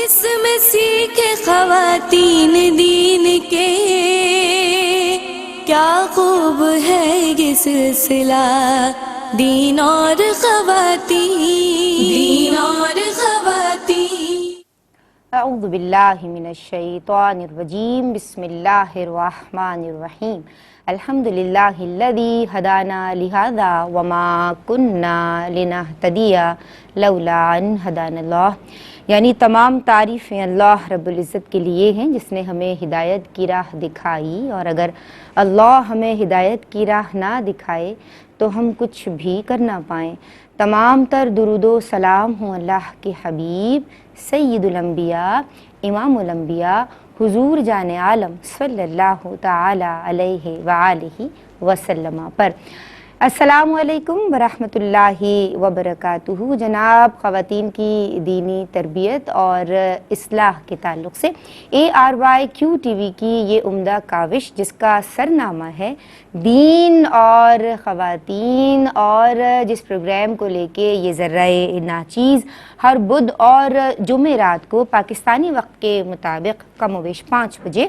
اس میں سیکھے خواتین دین کے، کیا خوب ہے یہ سلسلہ دین اور خواتین اعوذ باللہ من الشیطان الرجیم، بسم اللہ الرحمن الرحیم، الحمدللہ الذی ہدانا لہذا وما کننا لنہتدی لولا ان ہدانا اللہ۔ یعنی تمام تعریفیں اللہ رب العزت کے لیے ہیں جس نے ہمیں ہدایت کی راہ دکھائی، اور اگر اللہ ہمیں ہدایت کی راہ نہ دکھائے تو ہم کچھ بھی کر نہ پائیں۔ تمام تر درود و سلام ہوں اللہ کے حبیب سید الانبیاء امام الانبیاء حضور جان عالم صلی اللہ تعالی علیہ وآلہ وسلم پر۔ السلام علیکم ورحمۃ اللہ وبرکاتہ۔ جناب، خواتین کی دینی تربیت اور اصلاح کے تعلق سے ARYQ-TV کی یہ عمدہ کاوش جس کا سرنامہ ہے دین اور خواتین، اور جس پروگرام کو لے کے یہ ذرائع ناچیز ہر بدھ اور جمعرات کو پاکستانی وقت کے مطابق کم و بیش 5 بجے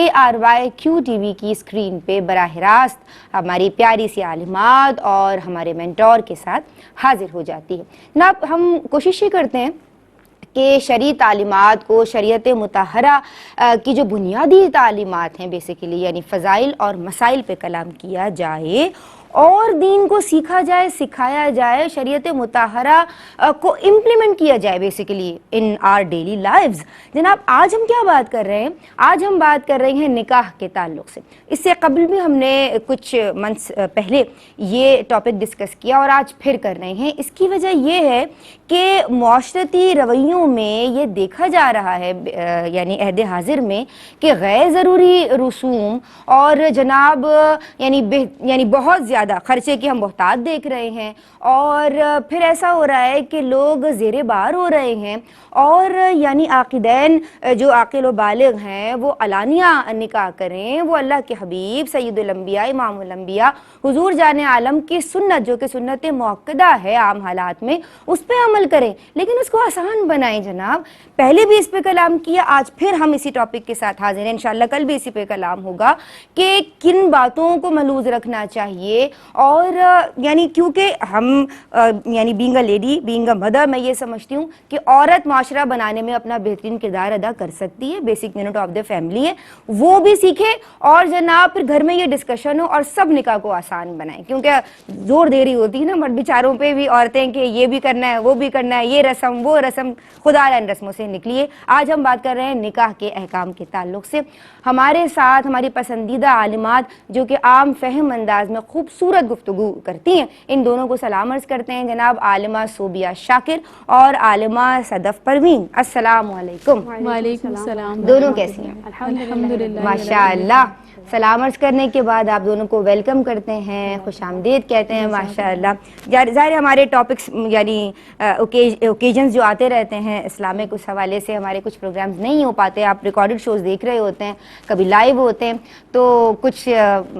ARYQ-TV کی اسکرین پہ براہ راست ہماری پیاری سی عالمات اور ہمارے مینٹور کے ساتھ حاضر ہو جاتی ہے۔ جناب، ہم کوشش یہ کرتے ہیں کہ شرعی تعلیمات کو، شریعت مطہرہ کی جو بنیادی تعلیمات ہیں بیسیکلی، یعنی فضائل اور مسائل پہ کلام کیا جائے اور دین کو سیکھا جائے، سکھایا جائے، شریعت مطہرہ کو امپلیمنٹ کیا جائے basically in are daily lives. جناب، آج ہم کیا بات کر رہے ہیں؟ آج ہم بات کر رہے ہیں نکاح کے تعلق سے۔ اس سے قبل بھی ہم نے کچھ منتھ پہلے یہ ٹاپک ڈسکس کیا اور آج پھر کر رہے ہیں۔ اس کی وجہ یہ ہے کہ معاشرتی رویوں میں یہ دیکھا جا رہا ہے یعنی عہد حاضر میں کہ غیر ضروری رسوم اور جناب یعنی بہت زیادہ خرچے کی ہم بہتات دیکھ رہے ہیں، اور پھر ایسا ہو رہا ہے کہ لوگ زیر بار ہو رہے ہیں، اور یعنی عاقدین جو عاقل و بالغ ہیں وہ علانیہ نکاح کریں، وہ اللہ کے حبیب سید الانبیاء امام الانبیاء حضور جان عالم کی سنت جو کہ سنت موقدہ ہے عام حالات میں، اس پہ عمل کریں، لیکن اس کو آسان بنائیں۔ جناب، پہلے بھی اس پہ کلام کیا، آج پھر ہم اسی ٹاپک کے ساتھ حاضر ہیں، انشاءاللہ کل بھی اسی پہ کلام ہوگا کہ کن باتوں کو ملحوظ رکھنا چاہیے، اور یعنی کیونکہ ہم یعنی being a lady, being a mother, میں یہ سمجھتی ہوں کہ عورت معاشرہ بنانے میں اپنا بہترین کردار ادا کر سکتی ہے، basic unit of the family ہے، وہ بھی سیکھے، اور جناب پھر گھر میں یہ ڈسکشن ہو اور سب نکاح کو آسان بنائیں، کیونکہ زور دے رہی ہوتی ہے نا مرد بیچاروں پہ بھی عورتیں کہ یہ بھی کرنا ہے، وہ بھی کرنا ہے، یہ رسم وہ رسم، خدا ان رسموں سے نکلیے۔ آج ہم بات کر رہے ہیں نکاح کے احکام کے تعلق سے۔ ہمارے ساتھ ہماری پسندیدہ عالمات جو کہ عام فہم انداز میں خوبصورت گفتگو کرتی ہیں، ان دونوں کو سلام عرض کرتے ہیں، جناب عالمہ صوبیہ شاکر اور عالمہ صدف پروین۔ السلام علیکم۔ وعلیکم السلام۔ دونوں کیسی ہیں؟ الحمدللہ ماشاء اللہ۔ سلام عرض کرنے کے بعد آپ دونوں کو ویلکم کرتے ہیں، خوش آمدید کہتے ہیں، ماشاء اللہ۔ ظاہر ہمارے ٹاپکس یعنی اوکیجنز جو آتے رہتے ہیں اسلامک، اس حوالے سے ہمارے کچھ پروگرامز نہیں ہو پاتے، آپ ریکارڈڈ شوز دیکھ رہے ہوتے ہیں، کبھی لائیو ہوتے ہیں، تو کچھ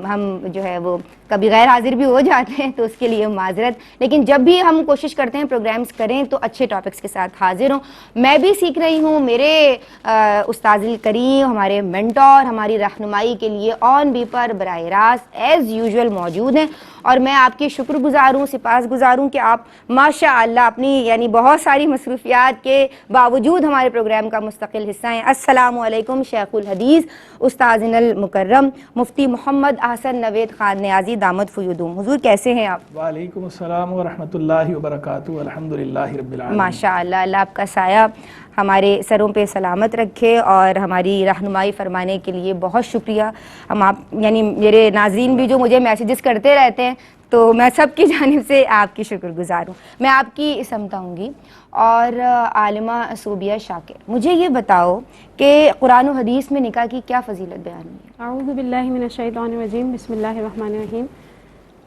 ہم جو ہے وہ کبھی غیر حاضر بھی ہو جاتے ہیں، تو اس کے لیے معذرت، لیکن جب بھی ہم کوشش کرتے ہیں پروگرامز کریں تو اچھے ٹاپکس کے ساتھ حاضر ہوں۔ میں بھی سیکھ رہی ہوں، میرے استاذ الکریم، ہمارے مینٹور ہماری رہنمائی کے لیے آن بی پر براہ راست ایز یوزول موجود ہیں، اور میں آپ کی شکر گزار ہوں، سپاس گزار ہوں کہ آپ ماشاء اللہ اپنی یعنی بہت ساری مصروفیات کے باوجود ہمارے پروگرام کا مستقل حصہ ہیں۔ السلام علیکم شیخ الحدیث استاذنا المکرم مفتی محمد احسن نوید خان نیازی دامت فیودوم۔ حضور کیسے ہیں آپ؟ وعلیکم السلام ورحمۃ اللہ وبرکاتہ، الحمدللہ رب العالمین۔ ماشاء اللہ، اللہ آپ کا سایہ ہمارے سروں پہ سلامت رکھے، اور ہماری رہنمائی فرمانے کے لیے بہت شکریہ۔ ہم آپ یعنی میرے ناظرین بھی جو مجھے میسیجز کرتے رہتے ہیں، تو میں سب کی جانب سے آپ کی شکر گزار ہوں۔ میں آپ کی سمت آؤں گی، اور عالمہ صوبیہ شاکر، مجھے یہ بتاؤ کہ قرآن و حدیث میں نکاح کی کیا فضیلت بیان ہوئی ہے؟ اعوذ باللہ من الشیطان الرجیم، بسم اللہ الرحمن الرحیم۔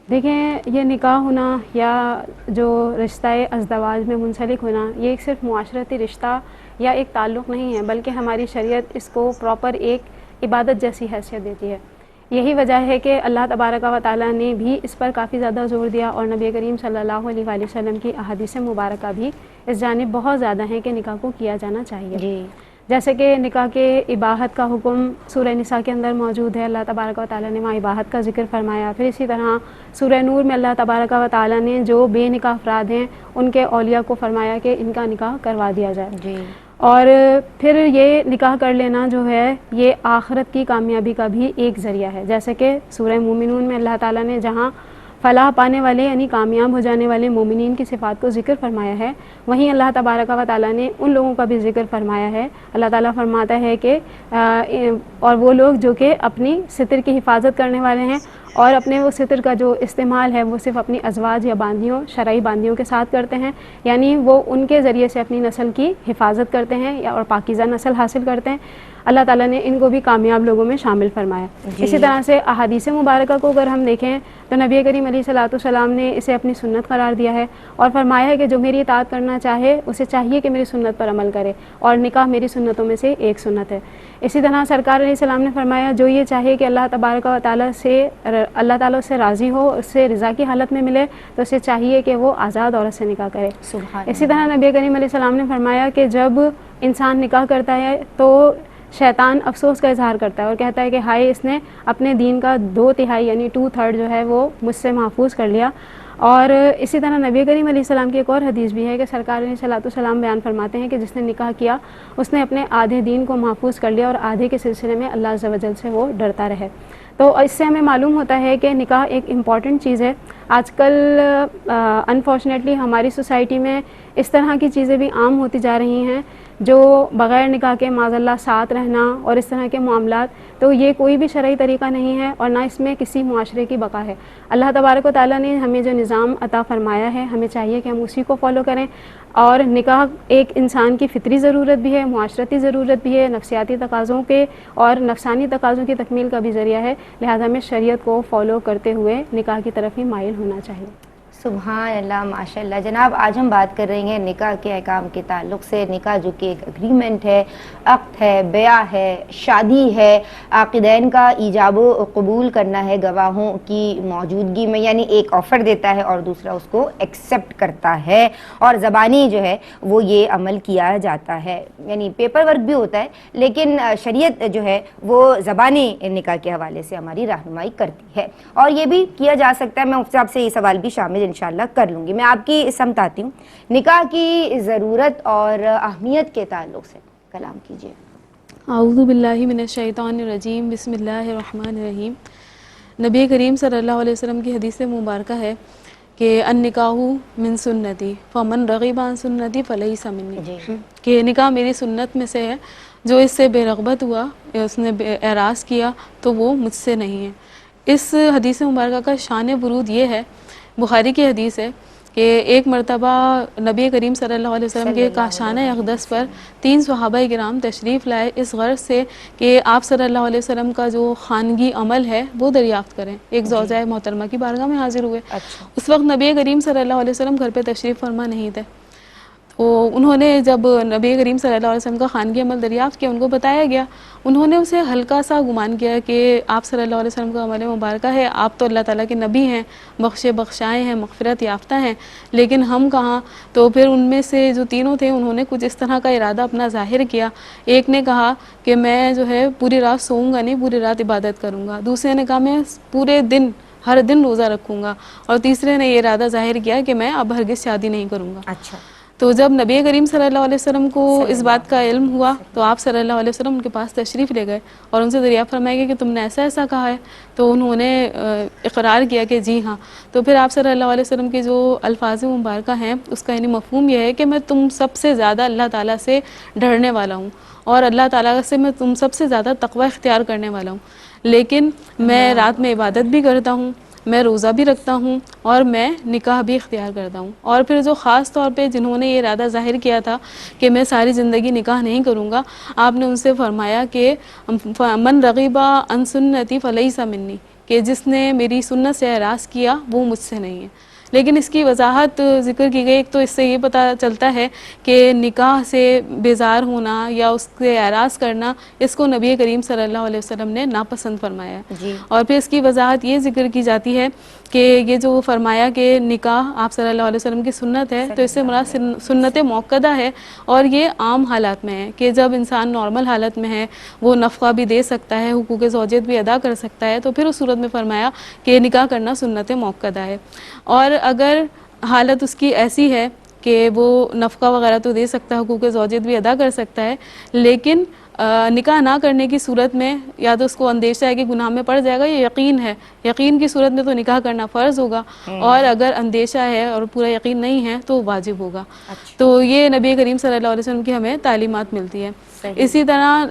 دیکھیں، یہ نکاح ہونا یا جو رشتہ ازدواج میں منسلک ہونا، یہ ایک صرف معاشرتی رشتہ یا ایک تعلق نہیں ہے، بلکہ ہماری شریعت اس کو پراپر ایک عبادت جیسی حیثیت دیتی ہے۔ یہی وجہ ہے کہ اللہ تبارک و تعالیٰ نے بھی اس پر کافی زیادہ زور دیا، اور نبی کریم صلی اللہ علیہ وآلہ وسلم کی احادیث مبارکہ بھی اس جانب بہت زیادہ ہیں کہ نکاح کو کیا جانا چاہیے. جی جیسے کہ نکاح کے اباحت کا حکم سورہ نساء کے اندر موجود ہے، اللہ تبارک و تعالیٰ نے وہاں اباحت کا ذکر فرمایا. پھر اسی طرح سورہ نور میں اللہ تبارک و تعالیٰ نے جو بے نکاح افراد ہیں ان کے اولیاء کو فرمایا کہ ان کا نکاح کروا دیا جائے. جی اور پھر یہ نکاح کر لینا جو ہے یہ آخرت کی کامیابی کا بھی ایک ذریعہ ہے. جیسے کہ سورہ مومنون میں اللہ تعالیٰ نے جہاں فلاح پانے والے یعنی کامیاب ہو جانے والے مومنین کی صفات کو ذکر فرمایا ہے، وہیں اللہ تبارک و تعالیٰ نے ان لوگوں کا بھی ذکر فرمایا ہے. اللہ تعالیٰ فرماتا ہے کہ اور وہ لوگ جو کہ اپنی ستر کی حفاظت کرنے والے ہیں اور اپنے وہ ستر کا جو استعمال ہے وہ صرف اپنی ازواج یا باندیوں شرعی باندیوں کے ساتھ کرتے ہیں، یعنی وہ ان کے ذریعے سے اپنی نسل کی حفاظت کرتے ہیں اور پاکیزہ نسل حاصل کرتے ہیں. اللہ تعالیٰ نے ان کو بھی کامیاب لوگوں میں شامل فرمایا. اسی طرح سے احادیث مبارکہ کو اگر ہم دیکھیں تو نبی کریم علیہ الصلوۃ والسلام نے اسے اپنی سنت قرار دیا ہے اور فرمایا ہے کہ جو میری اطاعت کرنا چاہے اسے چاہیے کہ میری سنت پر عمل کرے، اور نکاح میری سنتوں میں سے ایک سنت ہے. اسی طرح سرکار علیہ السلام نے فرمایا جو یہ چاہے کہ اللہ تبارک و تعالیٰ سے راضی ہو، اس سے رضا کی حالت میں ملے، تو اسے چاہیے کہ وہ آزاد عورت سے نکاح کرے. اسی طرح نبی کریم علیہ السلام نے فرمایا کہ جب انسان نکاح کرتا ہے تو شیطان افسوس کا اظہار کرتا ہے اور کہتا ہے کہ ہائے اس نے اپنے دین کا 2/3 یعنی 2/3 جو ہے وہ مجھ سے محفوظ کر لیا. اور اسی طرح نبی کریم علیہ السلام کی ایک اور حدیث بھی ہے کہ سرکار علیہ الصلوۃ والسلام بیان فرماتے ہیں کہ جس نے نکاح کیا اس نے اپنے آدھے دین کو محفوظ کر لیا اور آدھے کے سلسلے میں اللہ عز و جل سے وہ ڈرتا رہے. تو اس سے ہمیں معلوم ہوتا ہے کہ نکاح ایک امپورٹنٹ چیز ہے. آج کل انفارچونیٹلی ہماری سوسائٹی میں اس طرح کی چیزیں بھی عام ہوتی جا رہی ہیں جو بغیر نکاح کے معاذ اللہ ساتھ رہنا اور اس طرح کے معاملات، تو یہ کوئی بھی شرعی طریقہ نہیں ہے اور نہ اس میں کسی معاشرے کی بقا ہے. اللہ تبارک و تعالیٰ نے ہمیں جو نظام عطا فرمایا ہے ہمیں چاہیے کہ ہم اسی کو فالو کریں. اور نکاح ایک انسان کی فطری ضرورت بھی ہے، معاشرتی ضرورت بھی ہے، نفسیاتی تقاضوں کے اور نفسانی تقاضوں کی تکمیل کا بھی ذریعہ ہے. لہٰذا ہمیں شریعت کو فالو کرتے ہوئے نکاح کی طرف ہی مائل ہونا چاہیے. سبحان اللہ، ماشاء اللہ. جناب آج ہم بات کر رہے ہیں نکاح کے احکام کے تعلق سے. نکاح جو کہ ایک اگریمنٹ ہے، عقد ہے، بیعہ ہے، شادی ہے، عاقدین کا ایجاب و قبول کرنا ہے گواہوں کی موجودگی میں، یعنی ایک آفر دیتا ہے اور دوسرا اس کو ایکسیپٹ کرتا ہے، اور زبانی جو ہے وہ یہ عمل کیا جاتا ہے. یعنی پیپر ورک بھی ہوتا ہے لیکن شریعت جو ہے وہ زبانی نکاح کے حوالے سے ہماری رہنمائی کرتی ہے. اور یہ بھی کیا جا سکتا ہے، میں مفتی صاحب سے یہ سوال بھی شامل انشاءاللہ کر لوں گی. میں آپ کی سمت آتی ہوں، نکاح کی ضرورت اور اہمیت کے تعلق سے کلام کیجیے. اعوذ باللہ من الشیطان الرجیم، بسم اللہ الرحمن الرحیم. نبی کریم صلی اللہ علیہ وسلم کی حدیث مبارکہ ہے کہ النکاح من سنتی فمن رغب عن سنتی فلیس منی، کہ نکاح میری سنت میں سے ہے، جو اس سے بے رغبت ہوا، اس نے اعراض کیا تو وہ مجھ سے نہیں ہے. اس حدیث مبارکہ کا شان ورود یہ ہے، بخاری کی حدیث ہے کہ ایک مرتبہ نبی کریم صلی اللہ علیہ وسلم کے کاشانہ اقدس پر 3 صحابہ کرام تشریف لائے اس غرض سے کہ آپ صلی اللہ علیہ وسلم کا جو خانگی عمل ہے وہ دریافت کریں. ایک زوجہ محترمہ کی بارگاہ میں حاضر ہوئے. اس وقت نبی کریم صلی اللہ علیہ وسلم گھر پہ تشریف فرما نہیں تھے. تو انہوں نے جب نبی کریم صلی اللہ علیہ وسلم کا خانگی عمل دریافت کیا، ان کو بتایا گیا. انہوں نے اسے ہلکا سا گمان کیا کہ آپ صلی اللہ علیہ وسلم کا عمل مبارکہ ہے، آپ تو اللہ تعالیٰ کے نبی ہیں، بخشائے ہیں، مغفرت یافتہ ہیں، لیکن ہم کہاں. تو پھر ان میں سے جو تینوں تھے انہوں نے کچھ اس طرح کا ارادہ اپنا ظاہر کیا. ایک نے کہا کہ میں جو ہے پوری رات سوؤں گا نہیں، پوری رات عبادت کروں گا. دوسرے نے کہا میں پورے دن ہر دن روزہ رکھوں گا. اور تیسرے نے یہ ارادہ ظاہر کیا کہ میں اب ہرگز شادی نہیں کروں گا. اچھا. تو جب نبی کریم صلی اللہ علیہ وسلم کو اس بات کا علم ہوا تو آپ صلی اللہ علیہ وسلم ان کے پاس تشریف لے گئے اور ان سے دریافت فرمائے گا کہ تم نے ایسا کہا ہے. تو انہوں نے اقرار کیا کہ جی ہاں. تو پھر آپ صلی اللہ علیہ وسلم کے جو الفاظ مبارکہ ہیں اس کا یعنی مفہوم یہ ہے کہ میں تم سب سے زیادہ اللہ تعالیٰ سے ڈرنے والا ہوں اور اللہ تعالیٰ سے میں تم سب سے زیادہ تقوی اختیار کرنے والا ہوں، لیکن میں رات میں عبادت بھی کرتا ہوں، میں روزہ بھی رکھتا ہوں اور میں نکاح بھی اختیار کرتا ہوں. اور پھر جو خاص طور پہ جنہوں نے یہ ارادہ ظاہر کیا تھا کہ میں ساری زندگی نکاح نہیں کروں گا، آپ نے ان سے فرمایا کہ من رغب عن سنتی فلیس منی، کہ جس نے میری سنت سے اعراض کیا وہ مجھ سے نہیں ہے. لیکن اس کی وضاحت ذکر کی گئی. ایک تو اس سے یہ پتہ چلتا ہے کہ نکاح سے بیزار ہونا یا اس سے اعراض کرنا اس کو نبی کریم صلی اللہ علیہ وسلم نے ناپسند فرمایا ہے. اور پھر اس کی وضاحت یہ ذکر کی جاتی ہے کہ یہ جو فرمایا کہ نکاح آپ صلی اللہ علیہ وسلم کی سنت ہے, تو اس سے مراد سنت موقدہ ہے, اور یہ عام حالات میں ہے کہ جب انسان نارمل حالت میں ہے وہ نفقہ بھی دے سکتا ہے, حقوق زوجیت بھی ادا کر سکتا ہے, تو پھر اس صورت میں فرمایا کہ نکاح کرنا سنت موقدہ ہے. اور اگر حالت اس کی ایسی ہے کہ وہ نفقہ وغیرہ تو دے سکتا ہے, حقوق زوجیت بھی ادا کر سکتا ہے, لیکن نکاح نہ کرنے کی صورت میں یا تو اس کو اندیشہ ہے کہ گناہ میں پڑ جائے گا, یا یقین ہے, یقین کی صورت میں تو نکاح کرنا فرض ہوگا, اور اگر اندیشہ ہے اور پورا یقین نہیں ہے تو واجب ہوگا. تو یہ نبی کریم صلی اللہ علیہ وسلم کی ہمیں تعلیمات ملتی ہے. اسی طرح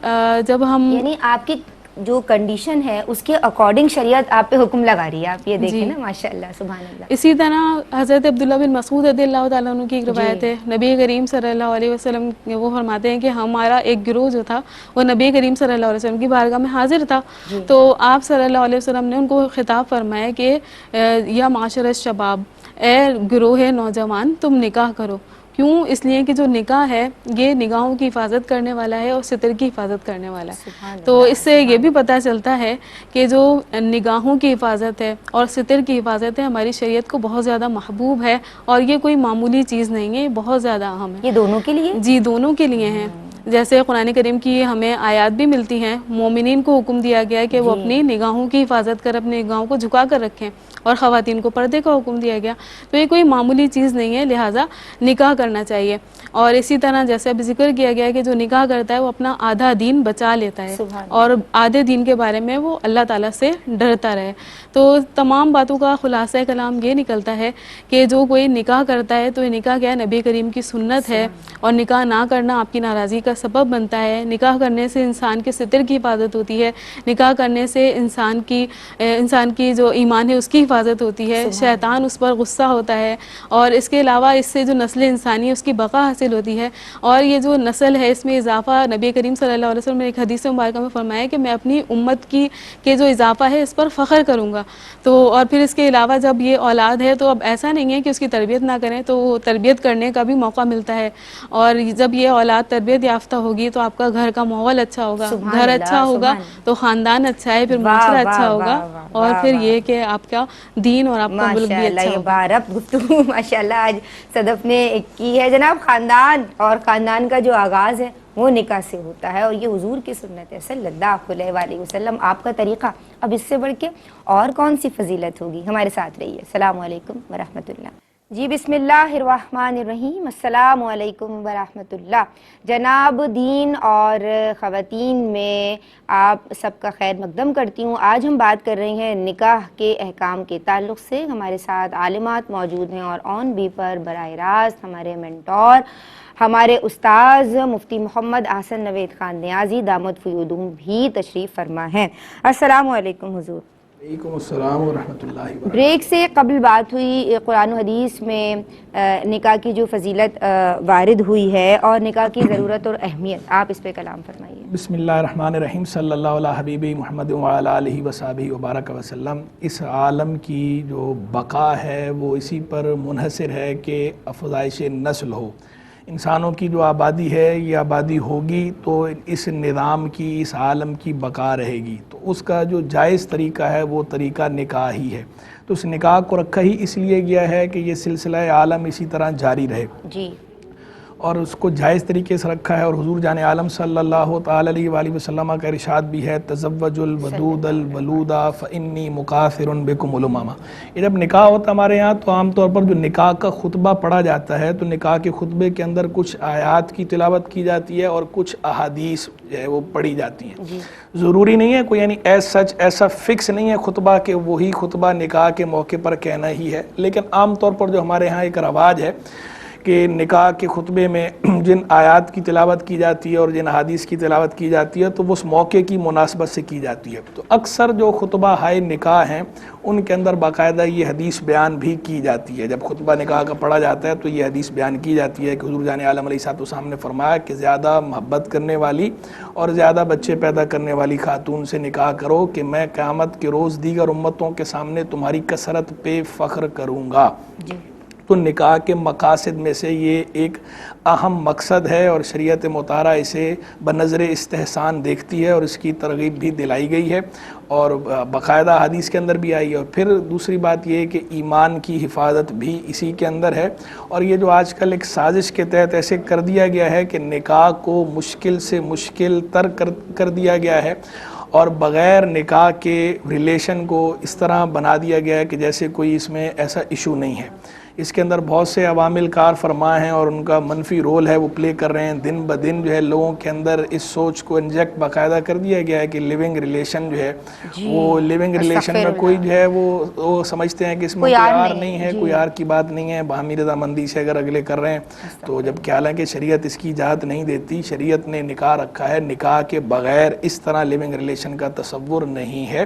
جب ہم یعنی آپ کی جو کنڈیشن ہے اس کے اکارڈنگ شریعت آپ پہ حکم لگا رہی ہے, آپ یہ دیکھیں نا, ماشاءاللہ سبحان اللہ. اسی طرح حضرت عبداللہ بن مسعود رضی اللہ تعالیٰ عنہ کی ایک روایت ہے, نبی کریم صلی اللہ علیہ وسلم وہ فرماتے ہیں کہ ہمارا ایک گروہ جو تھا وہ نبی کریم صلی اللہ علیہ وسلم کی بارگاہ میں حاضر تھا, تو آپ صلی اللہ علیہ وسلم نے ان کو خطاب فرمایا کہ یا معاشر الشباب, اے گروہ نوجوان تم نکاح کرو. کیوں؟ اس لیے کہ جو نکاح ہے یہ نگاہوں کی حفاظت کرنے والا ہے اور ستر کی حفاظت کرنے والا ہے. تو اس سے یہ بھی پتہ چلتا ہے کہ جو نگاہوں کی حفاظت ہے اور ستر کی حفاظت ہے ہماری شریعت کو بہت زیادہ محبوب ہے, اور یہ کوئی معمولی چیز نہیں ہے, یہ بہت زیادہ اہم ہے. یہ دونوں کے لیے؟ جی دونوں کے لیے ہیں. جیسے قرآن کریم کی ہمیں آیات بھی ملتی ہیں, مومنین کو حکم دیا گیا ہے کہ وہ اپنی نگاہوں کی حفاظت کر اپنی نگاہوں کو جھکا کر رکھیں, اور خواتین کو پردے کا حکم دیا گیا. تو یہ کوئی معمولی چیز نہیں ہے, لہٰذا نکاح کرنا چاہیے. اور اسی طرح جیسے اب ذکر کیا گیا ہے کہ جو نکاح کرتا ہے وہ اپنا آدھا دین بچا لیتا ہے, اور آدھے دین کے بارے میں وہ اللہ تعالیٰ سے ڈرتا رہے. تو تمام باتوں کا خلاصہ کلام یہ نکلتا ہے کہ جو کوئی نکاح کرتا ہے تو یہ نکاح کیا ہے, نبی کریم کی سنت ہے, اور نکاح نہ کرنا آپ کی ناراضی کا سبب بنتا ہے. نکاح کرنے سے انسان کے ستر کی حفاظت ہوتی ہے, نکاح کرنے سے انسان کی جو ایمان ہے اس کی حفاظت ہوتی ہے, شیطان اس پر غصہ ہوتا ہے, اور اس کے علاوہ اس سے جو نسل انسانی ہے اس کی بقا حاصل ہوتی ہے. اور یہ جو نسل ہے اس میں اضافہ, نبی کریم صلی اللہ علیہ وسلم نے ایک حدیث مبارکہ میں فرمایا کہ میں اپنی امت کے جو اضافہ ہے اس پر فخر کروں گا. تو اور پھر اس کے علاوہ جب یہ اولاد ہے تو اب ایسا نہیں ہے کہ اس کی تربیت نہ کریں, تو وہ تربیت کرنے کا بھی موقع ملتا ہے. اور جب یہ اولاد تربیت یافتہ ہوگی تو آپ کا گھر کا ماحول اچھا ہوگا, گھر اچھا ہوگا تو خاندان اچھا ہے, پھر معاشرہ اچھا ہوگا, اور پھر یہ کہ آپ کا دین اور آپ کا ملک بھی اچھا ہوگا. بارب گفتگو ماشاءاللہ آج صدف نے کی ہے جناب. خاندان اور خاندان کا جو آغاز ہے وہ نکاح سے ہوتا ہے, اور یہ حضور کی سنت ہے صلی اللہ علیہ وآلہ وسلم, آپ کا طریقہ. اب اس سے بڑھ کے اور کون سی فضیلت ہوگی؟ ہمارے ساتھ رہیے. السلام علیکم ورحمۃ اللہ. جی بسم اللہ الرحمن الرحیم. السلام علیکم ورحمۃ اللہ. جناب دین اور خواتین میں آپ سب کا خیر مقدم کرتی ہوں. آج ہم بات کر رہے ہیں نکاح کے احکام کے تعلق سے. ہمارے ساتھ عالمات موجود ہیں, اور آن بی پر براہ راست ہمارے مینٹور, ہمارے استاذ مفتی محمد احسن نوید خان نیازی دامت فیودہم بھی تشریف فرما ہیں. السلام علیکم حضور. وعلیکم السلام ورحمۃ اللہ وبرکاتہ. بریک سے قبل بات ہوئی قرآن و حدیث میں نکاح کی جو فضیلت وارد ہوئی ہے اور نکاح کی ضرورت اور اہمیت, آپ اس پہ کلام فرمائیے. بسم اللہ الرحمن الرحیم. صلی اللہ علیہ حبیبی محمد وعلی آلہ وصحبہ وبارک وسلم. اس عالم کی جو بقا ہے وہ اسی پر منحصر ہے کہ افزائش نسل ہو. انسانوں کی جو آبادی ہے یہ آبادی ہوگی تو اس نظام کی, اس عالم کی بقا رہے گی. تو اس کا جو جائز طریقہ ہے وہ طریقہ نکاح ہی ہے. تو اس نکاح کو رکھا ہی اس لیے گیا ہے کہ یہ سلسلہ عالم اسی طرح جاری رہے, جی, اور اس کو جائز طریقے سے رکھا ہے. اور حضور جان عالم صلی اللہ تعالی علیہ وآلہ وسلم کا ارشاد بھی ہے, تزوج الودود الولودا فانی مکاثر بکم الامما. یہ جب نکاح ہوتا ہے ہمارے یہاں تو عام طور پر جو نکاح کا خطبہ پڑھا جاتا ہے تو نکاح کے خطبے کے اندر کچھ آیات کی تلاوت کی جاتی ہے اور کچھ احادیث جو ہے وہ پڑھی جاتی ہیں. ضروری نہیں ہے کوئی, یعنی ایسا فکس نہیں ہے خطبہ کہ وہی خطبہ نکاح کے موقع پر کہنا ہی ہے, لیکن عام طور پر جو ہمارے ہاں ایک رواج ہے کہ نکاح کے خطبے میں جن آیات کی تلاوت کی جاتی ہے اور جن حدیث کی تلاوت کی جاتی ہے تو وہ اس موقع کی مناسبت سے کی جاتی ہے. تو اکثر جو خطبہ ہائے نکاح ہیں ان کے اندر باقاعدہ یہ حدیث بیان بھی کی جاتی ہے. جب خطبہ نکاح کا پڑھا جاتا ہے تو یہ حدیث بیان کی جاتی ہے کہ حضور جان عالم علیہ السلام نے فرمایا کہ زیادہ محبت کرنے والی اور زیادہ بچے پیدا کرنے والی خاتون سے نکاح کرو کہ میں قیامت کے روز دیگر امتوں کے سامنے تمہاری کثرت پہ فخر کروں گا. تو نکاح کے مقاصد میں سے یہ ایک اہم مقصد ہے اور شریعت مطہرہ اسے بنظر استحسان دیکھتی ہے اور اس کی ترغیب بھی دلائی گئی ہے اور باقاعدہ حدیث کے اندر بھی آئی ہے. اور پھر دوسری بات یہ ہے کہ ایمان کی حفاظت بھی اسی کے اندر ہے. اور یہ جو آج کل ایک سازش کے تحت ایسے کر دیا گیا ہے کہ نکاح کو مشکل سے مشکل تر کر دیا گیا ہے اور بغیر نکاح کے ریلیشن کو اس طرح بنا دیا گیا ہے کہ جیسے کوئی اس میں ایسا ایشو نہیں ہے. اس کے اندر بہت سے عوامل کار فرما ہیں اور ان کا منفی رول ہے وہ پلے کر رہے ہیں. دن بدن جو ہے لوگوں کے اندر اس سوچ کو انجیکٹ باقاعدہ کر دیا گیا ہے کہ لیونگ ریلیشن جو ہے وہ لیونگ ریلیشن میں کوئی جو ہے وہ سمجھتے ہیں کہ اس میں کوئی یار نہیں ہے, کوئی یار کی بات نہیں ہے, باہمی رضامندی سے اگر اگلے کر رہے ہیں تو جب کہ حالانکہ شریعت اس کی اجازت نہیں دیتی. شریعت نے نکاح رکھا ہے, نکاح کے بغیر اس طرح لیونگ ریلیشن کا تصور نہیں ہے.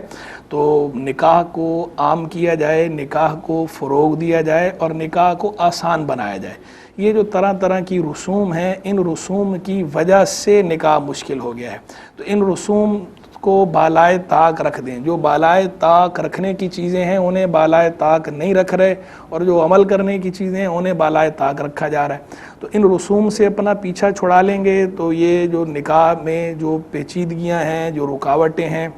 تو نکاح کو عام کیا جائے, نکاح کو فروغ دیا جائے اور نکاح کو آسان بنایا جائے. یہ جو طرح طرح کی رسوم ہیں ان رسوم کی وجہ سے نکاح مشکل ہو گیا ہے. تو ان رسوم کو بالائے طاق رکھ دیں. جو بالائے طاق رکھنے کی چیزیں ہیں انہیں بالائے طاق نہیں رکھ رہے اور جو عمل کرنے کی چیزیں ہیں انہیں بالائے طاق رکھا جا رہا ہے. تو ان رسوم سے اپنا پیچھا چھڑا لیں گے تو یہ جو نکاح میں جو پیچیدگیاں ہیں, جو رکاوٹیں ہیں,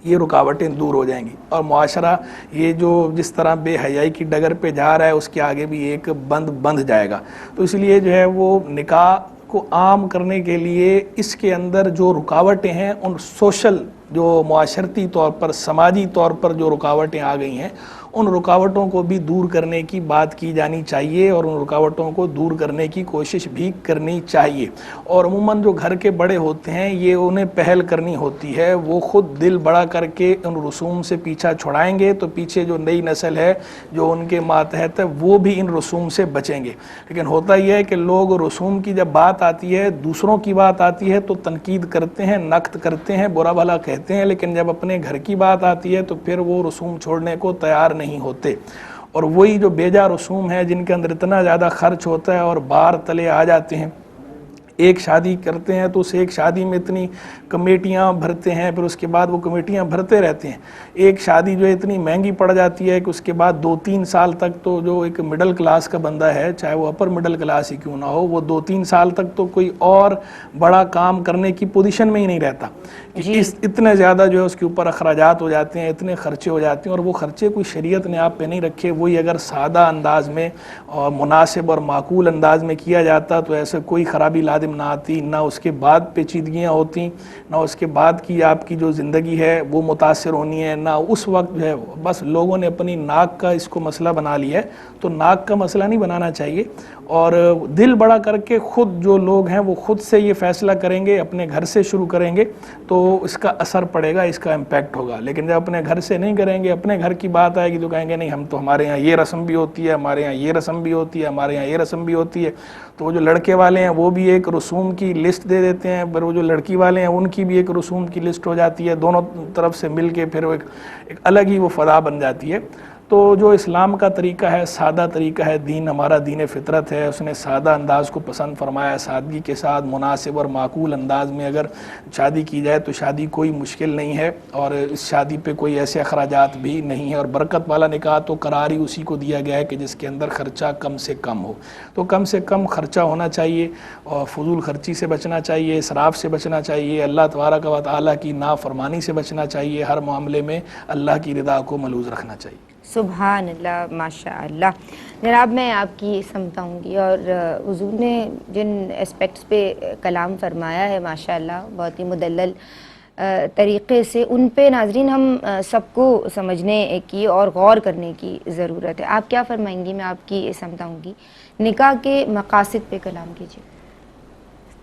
یہ رکاوٹیں دور ہو جائیں گی اور معاشرہ یہ جو جس طرح بے حیائی کی ڈگر پہ جا رہا ہے اس کے آگے بھی ایک بند جائے گا. تو اس لیے جو ہے وہ نکاح کو عام کرنے کے لیے اس کے اندر جو رکاوٹیں ہیں ان سوشل جو معاشرتی طور پر سماجی طور پر جو رکاوٹیں آ گئی ہیں ان رکاوٹوں کو بھی دور کرنے کی بات کی جانی چاہیے اور ان رکاوٹوں کو دور کرنے کی کوشش بھی کرنی چاہیے. اور عموماً جو گھر کے بڑے ہوتے ہیں یہ انہیں پہل کرنی ہوتی ہے. وہ خود دل بڑا کر کے ان رسوم سے پیچھا چھڑائیں گے تو پیچھے جو نئی نسل ہے جو ان کے ماتحت ہے وہ بھی ان رسوم سے بچیں گے. لیکن ہوتا یہ ہے کہ لوگ رسوم کی جب بات آتی ہے, دوسروں کی بات آتی ہے تو تنقید کرتے ہیں, نقد کرتے ہیں, برا بھلا کہتے ہیں, لیکن جب اپنے گھر کی بات آتی ہے تو پھر وہ رسوم چھوڑنے کو تیار نہیں ہوتے. اور وہی جو بیجا رسوم ہے جن کے اندر اتنا زیادہ خرچ ہوتا ہے اور بار تلے آ جاتے ہیں. ایک شادی کرتے ہیں تو اس ایک شادی میں اتنی کمیٹیاں بھرتے ہیں, پھر اس کے بعد وہ کمیٹیاں بھرتے رہتے ہیں. ایک شادی جو اتنی مہنگی پڑ جاتی ہے کہ اس کے بعد 2-3 سال تک تو جو ایک مڈل کلاس کا بندہ ہے, چاہے وہ اپر مڈل کلاس ہی کیوں نہ ہو, وہ 2-3 سال تک تو کوئی اور بڑا کام کرنے کی پوزیشن میں ہی نہیں رہتا. اتنے زیادہ جو ہے اس کے اوپر اخراجات ہو جاتے ہیں, اتنے خرچے ہو جاتے ہیں اور وہ خرچے کوئی شریعت نے آپ پہ نہیں رکھے. وہی اگر سادہ انداز میں اور مناسب اور معقول انداز میں کیا جاتا تو ایسے کوئی خرابی لازم نہ آتی, نہ اس کے بعد پیچیدگیاں ہوتی, نہ اس کے بعد کی آپ کی جو زندگی ہے وہ متاثر ہونی ہے, نہ اس وقت جو ہے. بس لوگوں نے اپنی ناک کا اس کو مسئلہ بنا لیا ہے. تو ناک کا مسئلہ نہیں بنانا چاہیے اور دل بڑا کر کے خود جو لوگ ہیں وہ خود سے یہ فیصلہ کریں گے, اپنے گھر سے شروع کریں گے تو اس کا اثر پڑے گا, اس کا امپیکٹ ہوگا. لیکن جب اپنے گھر سے نہیں کریں گے, اپنے گھر کی بات آئے گی تو کہیں گے نہیں ہم تو ہمارے یہاں یہ رسم بھی ہوتی ہے, ہمارے یہاں یہ رسم بھی ہوتی ہے, ہمارے یہاں یہ رسم بھی ہوتی ہے. تو وہ جو لڑکے والے ہیں وہ بھی ایک رسوم کی لسٹ دے دیتے ہیں, پر وہ جو لڑکی والے ہیں ان کی بھی ایک رسوم کی لسٹ ہو جاتی ہے. دونوں طرف سے مل کے پھر وہ ایک الگ ہی وہ فضا بن جاتی ہے. تو جو اسلام کا طریقہ ہے, سادہ طریقہ ہے, دین ہمارا دین فطرت ہے, اس نے سادہ انداز کو پسند فرمایا. سادگی کے ساتھ مناسب اور معقول انداز میں اگر شادی کی جائے تو شادی کوئی مشکل نہیں ہے اور اس شادی پہ کوئی ایسے اخراجات بھی نہیں ہے. اور برکت والا نکاح تو قرار ہی اسی کو دیا گیا ہے کہ جس کے اندر خرچہ کم سے کم ہو. تو کم سے کم خرچہ ہونا چاہیے اور فضول خرچی سے بچنا چاہیے, اسراف سے بچنا چاہیے, اللہ تبارک و تعالیٰ کی نافرمانی سے بچنا چاہیے. ہر معاملے میں اللہ کی رضا کو ملحوظ رکھنا چاہیے. سبحان اللہ, ماشاء اللہ. جناب میں آپ کی سمجھاؤں گی اور حضور نے جن اسپیکٹس پہ کلام فرمایا ہے ماشاء اللہ بہت ہی مدلل طریقے سے, ان پہ ناظرین ہم سب کو سمجھنے کی اور غور کرنے کی ضرورت ہے. آپ کیا فرمائیں گی؟ میں آپ کی سمجھاؤں گی. نکاح کے مقاصد پہ کلام کیجیے.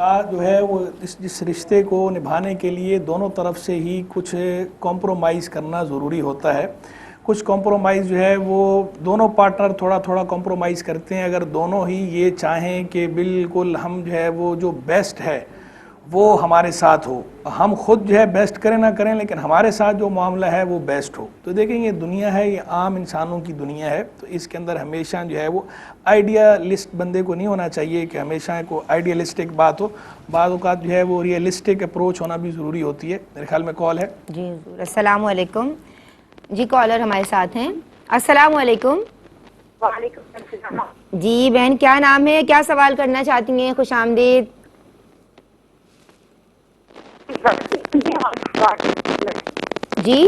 کا جو ہے وہ جس رشتے کو نبھانے کے لیے دونوں طرف سے ہی کچھ کمپرومائز کرنا ضروری ہوتا ہے. کچھ کمپرومائز جو ہے وہ دونوں پارٹنر تھوڑا تھوڑا کمپرومائز کرتے ہیں. اگر دونوں ہی یہ چاہیں کہ بالکل ہم جو ہے وہ جو بیسٹ ہے وہ ہمارے ساتھ ہو, ہم خود جو ہے بیسٹ کریں نہ کریں لیکن ہمارے ساتھ جو معاملہ ہے وہ بیسٹ ہو. تو دیکھیں یہ دنیا ہے, یہ عام انسانوں کی دنیا ہے, تو اس کے اندر ہمیشہ جو ہے وہ آئیڈیالسٹ بندے کو نہیں ہونا چاہیے کہ ہمیشہ کوئی آئیڈیالسٹک بات ہو. بعض اوقات جو ہے وہ ریئلسٹک اپروچ ہونا بھی ضروری ہوتی ہے. میرے خیال میں کال ہے. جی حضور, السلام علیکم. جی کالر ہمارے ساتھ ہیں. السلام علیکم. وعلیکم السلام. جی بہن کیا نام ہے, کیا سوال کرنا چاہتی ہیں؟ خوش آمدید. جی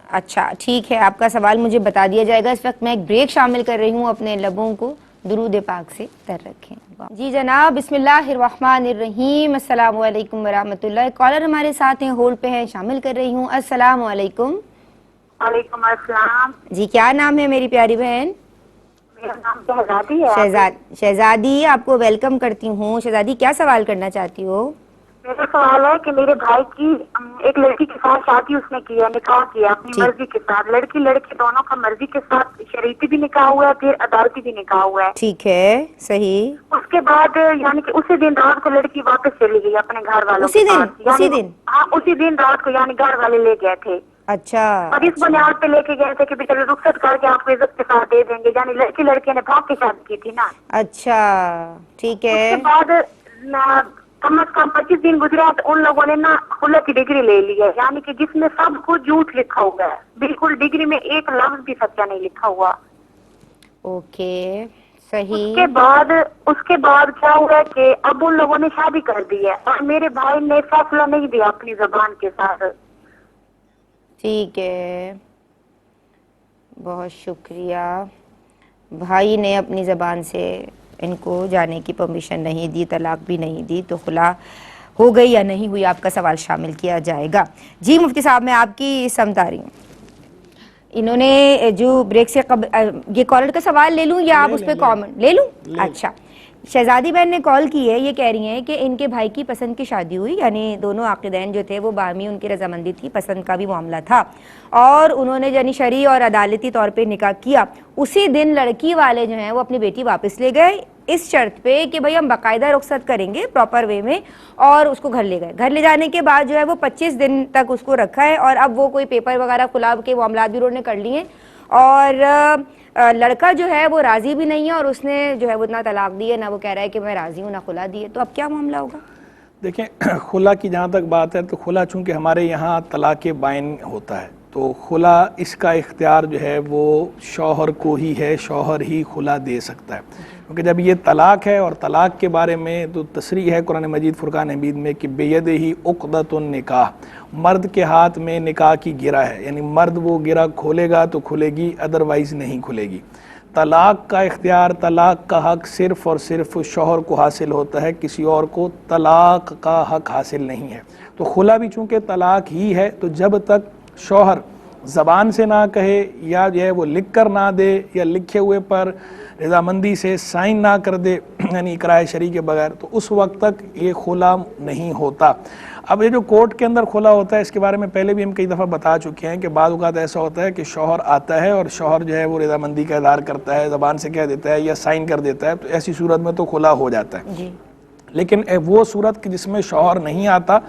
اچھا ٹھیک ہے, آپ کا سوال مجھے بتا دیا جائے گا. اس وقت میں ایک بریک شامل کر رہی ہوں, اپنے لبوں کو درود پاک سے تر رکھیں. جی جناب, بسم اللہ الرحمن الرحیم. السلام علیکم ورحمۃ اللہ. کالر ہمارے ساتھ ہیں, ہولڈ پہ ہیں, شامل کر رہی ہوں. السلام علیکم. وعلیکم السلام. جی کیا نام ہے میری پیاری بہن؟ میرا نام شہزادی ہے. شہزادی آپ کو ویلکم کرتی ہوں. شہزادی کیا سوال کرنا چاہتی ہو؟ میرا سوال ہے کہ میرے بھائی کی ایک لڑکی کے ساتھ شادی اس نے کیا, نکاح کیا اپنی مرضی کے ساتھ. لڑکی لڑکے دونوں کا مرضی کے ساتھ شریعتی بھی نکاح ہوا ہے, پھر عدالتی بھی نکاح ہوا ہے. ٹھیک ہے, صحیح. اس کے بعد یعنی کہ اسی دن رات کو لڑکی واپس چلی گئی اپنے گھر والوں کے پاس. ہاں اسی دن رات کو, یعنی گھر والے لے گئے تھے. اچھا. اور اس بنیاد پہ لے کے گئے تھے کہ بیچارے رخصت کر کے آپ کو عزت کے ساتھ دے دیں گے, یعنی لڑکی لڑکے نے بھاگ کے شادی کی تھی نا. اچھا ٹھیک ہے. اس کے بعد کم از کم 25 دن گزرے تو ان لوگوں نے نا خلع کی ڈگری لے لی ہے, یعنی کہ جس میں سب کچھ جھوٹ لکھا ہوا ہے. بالکل ڈگری میں ایک لفظ بھی سچا نہیں لکھا ہوا. اوکے صحیح. اس کے بعد کیا ہوا کہ اب ان لوگوں نے شادی کر دی ہے اور میرے بھائی نے فیصلہ نہیں دیا اپنی زبان کے ساتھ. ٹھیک ہے, بہت شکریہ. بھائی نے اپنی زبان سے ان کو جانے کی پرمیشن نہیں دی, طلاق بھی نہیں دی, تو خلا ہو گئی یا نہیں ہوئی, آپ کا سوال شامل کیا جائے گا. جی مفتی صاحب میں آپ کی سمجھ آ رہی ہوں. انہوں نے جو بریک سے قبل یہ کالر کا سوال لے لوں یا آپ اس پہ کامنٹ لے لوں؟ اچھا, شہزادی بہن نے کال کی ہے, یہ کہہ رہی ہیں کہ ان کے بھائی کی پسند کی شادی ہوئی, یعنی دونوں عاقدین جو تھے وہ باہمی ان کی رضامندی تھی, پسند کا بھی معاملہ تھا, اور انہوں نے یعنی شرعی اور عدالتی طور پہ نکاح کیا. اسی دن لڑکی والے جو ہیں وہ اپنی بیٹی واپس لے گئے اس شرط پہ کہ بھئی ہم باقاعدہ رخصت کریں گے پراپر وے میں, اور اس کو گھر لے گئے. گھر لے جانے کے بعد جو ہے وہ 25 دن تک اس کو رکھا ہے, اور اب وہ کوئی پیپر وغیرہ خلا کے معاملات بھی انہوں نے کر لیے, اور لڑکا جو ہے وہ راضی بھی نہیں ہے, اور اس نے جو ہے وہ اتنا طلاق دی ہے, نہ وہ کہہ رہا ہے کہ میں راضی ہوں, نہ خلا دی ہے. تو اب کیا معاملہ ہوگا؟ دیکھیں خلا کی جہاں تک بات ہے تو خلا چونکہ ہمارے یہاں طلاق بائن ہوتا ہے, تو خلا اس کا اختیار جو ہے وہ شوہر کو ہی ہے, شوہر ہی خلا دے سکتا ہے. کیونکہ جب یہ طلاق ہے, اور طلاق کے بارے میں تو تصریح ہے قرآن مجید فرقان حمید میں کہ بیدہ عقدۃ النکاح, مرد کے ہاتھ میں نکاح کی گرہ ہے, یعنی مرد وہ گرہ کھولے گا تو کھلے گی, ادروائز نہیں کھلے گی. طلاق کا اختیار, طلاق کا حق صرف اور صرف شوہر کو حاصل ہوتا ہے, کسی اور کو طلاق کا حق حاصل نہیں ہے. تو خلا بھی چونکہ طلاق ہی ہے, تو جب تک شوہر زبان سے نہ کہے یا جو ہے وہ لکھ کر نہ دے, یا لکھے ہوئے پر رضامندی سے سائن نہ کر دے, یعنی اقرار شرعی کے بغیر, تو اس وقت تک یہ خلا نہیں ہوتا. اب یہ جو کورٹ کے اندر خلا ہوتا ہے, اس کے بارے میں پہلے بھی ہم کئی دفعہ بتا چکے ہیں کہ بعض اوقات ایسا ہوتا ہے کہ شوہر آتا ہے اور شوہر جو ہے وہ رضامندی کا اظہار کرتا ہے, زبان سے کہہ دیتا ہے یا سائن کر دیتا ہے, تو ایسی صورت میں تو خلا ہو جاتا ہے. جی. لیکن وہ صورت جس میں شوہر نہیں آتا,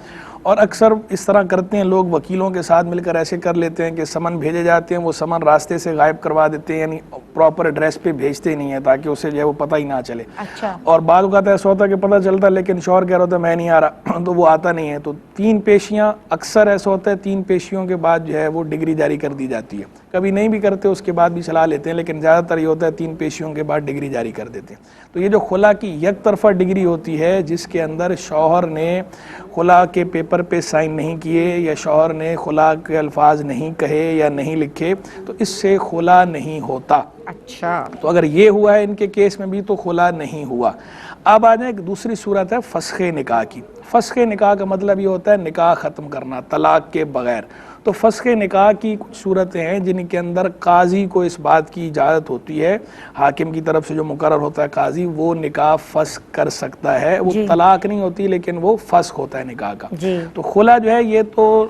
اور اکثر اس طرح کرتے ہیں لوگ, وکیلوں کے ساتھ مل کر ایسے کر لیتے ہیں کہ سمن بھیجے جاتے ہیں, وہ سمن راستے سے غائب کروا دیتے ہیں, یعنی پراپر ایڈریس پہ بھیجتے نہیں ہیں تاکہ اسے جو ہے وہ پتہ ہی نہ چلے. اچھا. اور بعض اوقات ایسا ہوتا ہے کہ پتہ چلتا لیکن شوہر کہہ رہا ہوتا ہے میں نہیں آ رہا, تو وہ آتا نہیں ہے. تو 3 پیشیاں, اکثر ایسا ہوتا ہے 3 پیشیوں کے بعد جو ہے وہ ڈگری جاری کر دی جاتی ہے. کبھی نہیں بھی کرتے, اس کے بعد بھی چلا لیتے ہیں, لیکن زیادہ تر یہ ہوتا ہے 3 پیشیوں کے بعد ڈگری جاری کر دیتے ہیں. تو یہ جو خلا کی یک طرفہ ڈگری ہوتی ہے, جس کے اندر شوہر نے خلا کے پیپر پہ سائن نہیں کیے, یا شوہر نے خلا کے الفاظ نہیں کہے یا نہیں لکھے, تو اس سے خلا نہیں ہوتا. اچھا. تو اگر یہ ہوا ہے ان کے کیس میں بھی تو خلا نہیں ہوا. اب آ جائیں ایک دوسری صورت ہے فسخ نکاح کی. فسخ نکاح کا مطلب یہ ہوتا ہے نکاح ختم کرنا طلاق کے بغیر. تو فسخ نکاح کی کچھ صورتیں ہیں جن کے اندر قاضی کو اس بات کی اجازت ہوتی ہے, حاکم کی طرف سے جو مقرر ہوتا ہے قاضی, وہ نکاح فسخ کر سکتا ہے. وہ طلاق نہیں ہوتی لیکن وہ فسخ ہوتا ہے نکاح کا. تو خلا جو ہے یہ تو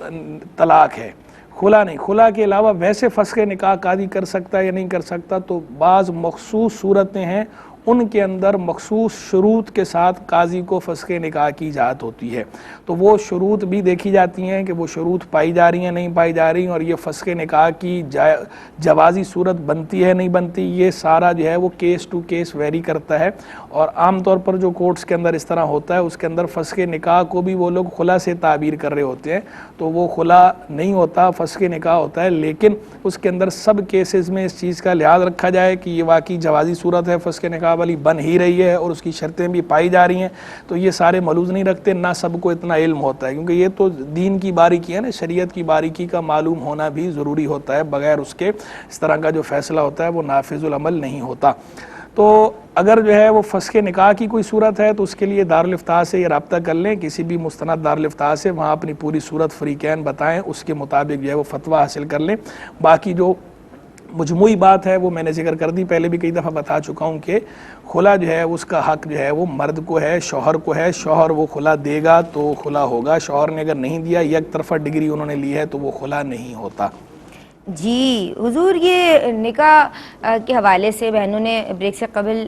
طلاق ہے, خلا نہیں. خلا کے علاوہ ویسے فسخ نکاح قاضی کر سکتا ہے یا نہیں کر سکتا, تو بعض مخصوص صورتیں ہیں ان کے اندر مخصوص شروط کے ساتھ قاضی کو فسخ نکاح کی اجازت ہوتی ہے. تو وہ شروط بھی دیکھی جاتی ہیں کہ وہ شروط پائی جا رہی ہیں نہیں پائی جا رہی ہیں, اور یہ فسخ نکاح کی جوازی صورت بنتی ہے نہیں بنتی, یہ سارا جو ہے وہ کیس ٹو کیس ویری کرتا ہے. اور عام طور پر جو کورٹس کے اندر اس طرح ہوتا ہے اس کے اندر فسخ نکاح کو بھی وہ لوگ خلا سے تعبیر کر رہے ہوتے ہیں, تو وہ خلا نہیں ہوتا, فسخ نکاح ہوتا ہے. لیکن اس کے اندر سب کیسز میں اس چیز کا لحاظ رکھا جائے کہ یہ واقعی جوازی صورت ہے, فسخ نکاح والی بن ہی رہی ہے اور اس کی شرطیں بھی پائی جا رہی ہیں. تو یہ سارے ملوث نہیں رکھتے, نہ سب کو اتنا علم ہوتا ہے, کیونکہ یہ تو دین کی باریکی ہے نا, شریعت کی باریکی کا معلوم ہونا بھی ضروری ہوتا ہے. بغیر اس کے اس طرح کا جو فیصلہ ہوتا ہے وہ نافذ العمل نہیں ہوتا. تو اگر جو ہے وہ فسخ نکاح کی کوئی صورت ہے تو اس کے لیے دارالافتاء سے یہ رابطہ کر لیں, کسی بھی مستند دارالافتاء سے, وہاں اپنی پوری صورت فریقین بتائیں, اس کے مطابق جو ہے وہ فتویٰ حاصل کر لیں. باقی جو مجموعی بات ہے وہ میں نے ذکر کر دی, پہلے بھی کئی دفعہ بتا چکا ہوں کہ خلا جو ہے اس کا حق جو ہے وہ مرد کو ہے, شوہر کو ہے. شوہر وہ خلا دے گا تو خلا ہوگا, شوہر نے اگر نہیں دیا, یک طرفہ ڈگری انہوں نے لی ہے, تو وہ خلا نہیں ہوتا. جی حضور, یہ نکاح کے حوالے سے بہنوں نے بریک سے قبل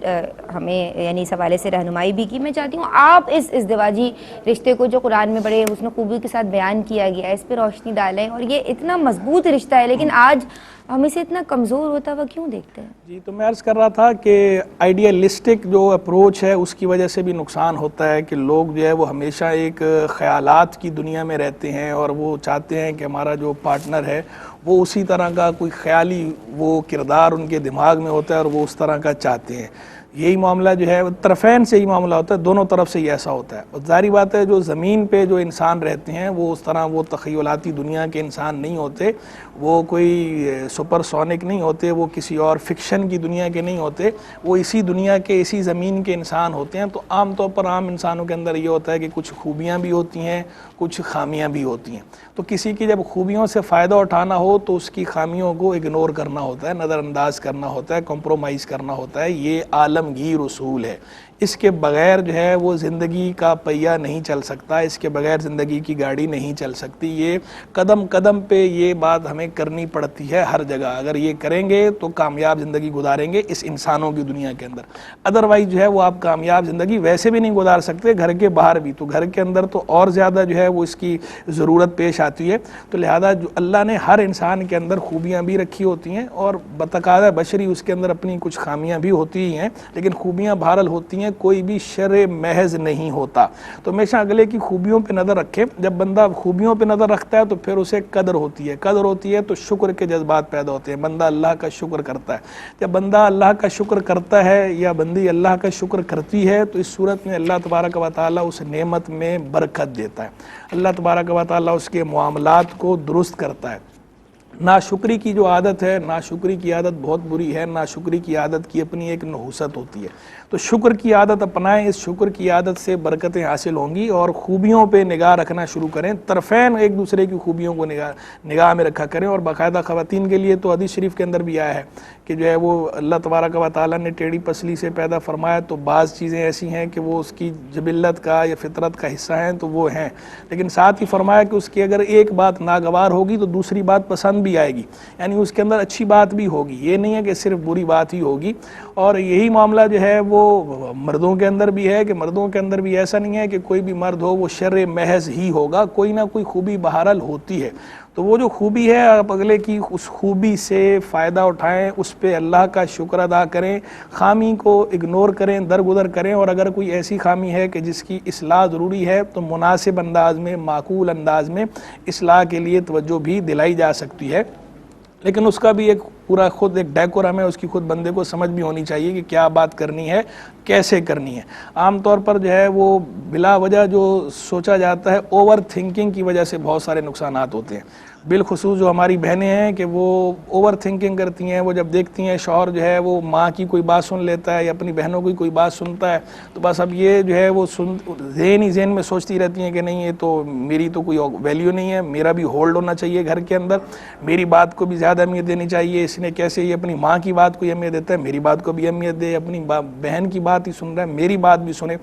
ہمیں یعنی اس حوالے سے رہنمائی بھی کی. میں چاہتی ہوں آپ اس ازدواجی رشتے کو جو قرآن میں بڑے حسن خوبی کے ساتھ بیان کیا گیا ہے اس پہ روشنی ڈالیں. اور یہ اتنا مضبوط رشتہ ہے لیکن آج ہم اسے اتنا کمزور ہوتا ہوا کیوں دیکھتے ہیں؟ جی, تو میں عرض کر رہا تھا کہ آئیڈیالسٹک جو اپروچ ہے اس کی وجہ سے بھی نقصان ہوتا ہے کہ لوگ جو ہے وہ ہمیشہ ایک خیالات کی دنیا میں رہتے ہیں, اور وہ چاہتے ہیں کہ ہمارا جو پارٹنر ہے وہ اسی طرح کا کوئی خیالی وہ کردار ان کے دماغ میں ہوتا ہے اور وہ اس طرح کا چاہتے ہیں. یہی معاملہ جو ہے طرفین سے ہی معاملہ ہوتا ہے, دونوں طرف سے ہی ایسا ہوتا ہے. اور ظاہری بات ہے جو زمین پہ جو انسان رہتے ہیں وہ اس طرح وہ تخیلاتی دنیا کے انسان نہیں ہوتے, وہ کوئی سپر سونک نہیں ہوتے, وہ کسی اور فکشن کی دنیا کے نہیں ہوتے, وہ اسی دنیا کے اسی زمین کے انسان ہوتے ہیں. تو عام طور پر عام انسانوں کے اندر یہ ہوتا ہے کہ کچھ خوبیاں بھی ہوتی ہیں, کچھ خامیاں بھی ہوتی ہیں. تو کسی کی جب خوبیوں سے فائدہ اٹھانا ہو تو اس کی خامیوں کو اگنور کرنا ہوتا ہے, نظر انداز کرنا ہوتا ہے, کمپرومائز کرنا ہوتا ہے. یہ عالمگیر اصول ہے. اس کے بغیر جو ہے وہ زندگی کا پہیہ نہیں چل سکتا, اس کے بغیر زندگی کی گاڑی نہیں چل سکتی. یہ قدم قدم پہ یہ بات ہمیں کرنی پڑتی ہے ہر جگہ. اگر یہ کریں گے تو کامیاب زندگی گزاریں گے اس انسانوں کی دنیا کے اندر. ادروائز جو ہے وہ آپ کامیاب زندگی ویسے بھی نہیں گزار سکتے, گھر کے باہر بھی. تو گھر کے اندر تو اور زیادہ جو ہے وہ اس کی ضرورت پیش آتی ہے. تو لہذا جو اللہ نے ہر انسان کے اندر خوبیاں بھی رکھی ہوتی ہیں, اور بتقاضا بشری اس کے اندر اپنی کچھ خامیاں بھی ہوتی ہی ہیں, لیکن خوبیاں بہرحال ہوتی ہیں, کوئی بھی شر محض نہیں ہوتا. تو ہمیشہ اگلے کی خوبیوں پہ نظر رکھیں. جب بندہ خوبیوں پہ نظر رکھتا ہے تو پھر اسے قدر ہوتی ہے, قدر ہوتی ہے تو شکر کے جذبات پیدا ہوتے ہیں, بندہ اللہ کا شکر کرتا ہے. جب بندہ اللہ کا شکر کرتا ہے یا بندی اللہ کا شکر کرتی ہے تو اس صورت میں اللہ تبارک و تعالیٰ اس نعمت میں برکت دیتا ہے. اللہ تبارک و تعالیٰ اس کے معاملات کو درست کرتا ہے. ناشکری کی جو عادت ہے, ناشکری کی عادت بہت بری ہے. ناشکری کی عادت کی اپنی ایک نحوست ہوتی ہے. تو شکر کی عادت اپنائیں, اس شکر کی عادت سے برکتیں حاصل ہوں گی. اور خوبیوں پہ نگاہ رکھنا شروع کریں, طرفین ایک دوسرے کی خوبیوں کو نگاہ میں رکھا کریں. اور باقاعدہ خواتین کے لیے تو حدیث شریف کے اندر بھی آیا ہے کہ جو ہے وہ اللہ تبارک و تعالیٰ نے ٹیڑھی پسلی سے پیدا فرمایا, تو بعض چیزیں ایسی ہیں کہ وہ اس کی جبلت کا یا فطرت کا حصہ ہیں تو وہ ہیں, لیکن ساتھ ہی فرمایا کہ اس کی اگر ایک بات ناگوار ہوگی تو دوسری بات پسند بھی آئے گی, یعنی اس کے اندر اچھی بات بھی ہوگی. یہ نہیں ہے کہ صرف بری بات ہی ہوگی. اور یہی معاملہ جو ہے وہ مردوں کے اندر بھی ہے کہ مردوں کے اندر بھی ایسا نہیں ہے کہ کوئی بھی مرد ہو وہ شر محض ہی ہوگا, کوئی نہ کوئی خوبی بہرحال ہوتی ہے. تو وہ جو خوبی ہے آپ اگلے کی اس خوبی سے فائدہ اٹھائیں, اس پہ اللہ کا شکر ادا کریں, خامی کو اگنور کریں, درگزر کریں. اور اگر کوئی ایسی خامی ہے کہ جس کی اصلاح ضروری ہے تو مناسب انداز میں, معقول انداز میں اصلاح کے لیے توجہ بھی دلائی جا سکتی ہے. لیکن اس کا بھی ایک پورا خود ایک ڈیکورم ہے, اس کی خود بندے کو سمجھ بھی ہونی چاہیے کہ کیا بات کرنی ہے, کیسے کرنی ہے. عام طور پر جو ہے وہ بلا وجہ جو سوچا جاتا ہے, اوور تھنکنگ کی وجہ سے بہت سارے نقصانات ہوتے ہیں. بالخصوص جو ہماری بہنیں ہیں کہ وہ اوور تھنکنگ کرتی ہیں. وہ جب دیکھتی ہیں شوہر جو ہے وہ ماں کی کوئی بات سن لیتا ہے یا اپنی بہنوں کی کوئی بات سنتا ہے تو بس اب یہ جو ہے وہ ذہن میں سوچتی رہتی ہیں کہ نہیں یہ تو میری تو کوئی ویلیو نہیں ہے, میرا بھی ہولڈ ہونا چاہیے گھر کے اندر, میری بات کو بھی زیادہ اہمیت دینی چاہیے. اس نے کیسے یہ اپنی ماں کی بات کو اہمیت دیتا ہے, میری بات کو بھی اہمیت دے, اپنی بہن کی بات ہی سن رہا ہے میری بات بھی سنے.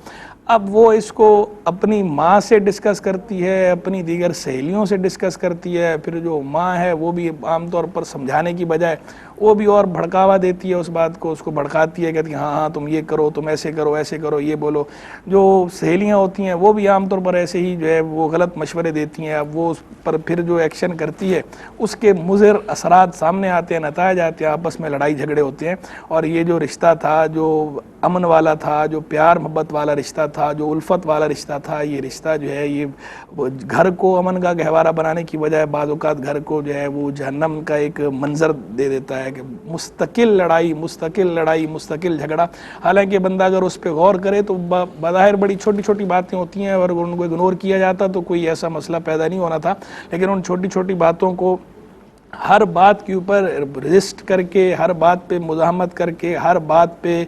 اب وہ اس کو اپنی ماں سے ڈسکس کرتی ہے, اپنی دیگر سہیلیوں سے ڈسکس کرتی ہے, پھر جو ماں ہے وہ بھی عام طور پر سمجھانے کی بجائے وہ بھی اور بھڑکاوا دیتی ہے اس بات کو, اس کو بھڑکاتی ہے, کہتی ہے ہاں ہاں تم یہ کرو, تم ایسے کرو, ایسے کرو, یہ بولو. جو سہیلیاں ہوتی ہیں وہ بھی عام طور پر ایسے ہی جو ہے وہ غلط مشورے دیتی ہیں. اب وہ اس پر پھر جو ایکشن کرتی ہے اس کے مضر اثرات سامنے آتے ہیں, نتائج آتے ہیں, آپس میں لڑائی جھگڑے ہوتے ہیں. اور یہ جو رشتہ تھا جو امن والا تھا, جو پیار محبت والا رشتہ تھا, جو الفت والا رشتہ تھا, یہ رشتہ جو ہے یہ گھر کو امن کا گہوارہ بنانے کی بجائے بعض اوقات گھر کو جو ہے وہ جہنم کا ایک منظر دے دیتا ہے کہ مستقل لڑائی, مستقل جھگڑا. حالانکہ بندہ اگر اس پہ غور کرے تو بظاہر بڑی چھوٹی چھوٹی باتیں ہوتی ہیں اور ان کو اگنور کیا جاتا تو کوئی ایسا مسئلہ پیدا نہیں ہونا تھا. لیکن ان چھوٹی چھوٹی باتوں کو ہر بات کے اوپر رجسٹ کر کے, ہر بات پہ مزاحمت کر کے, ہر بات پہ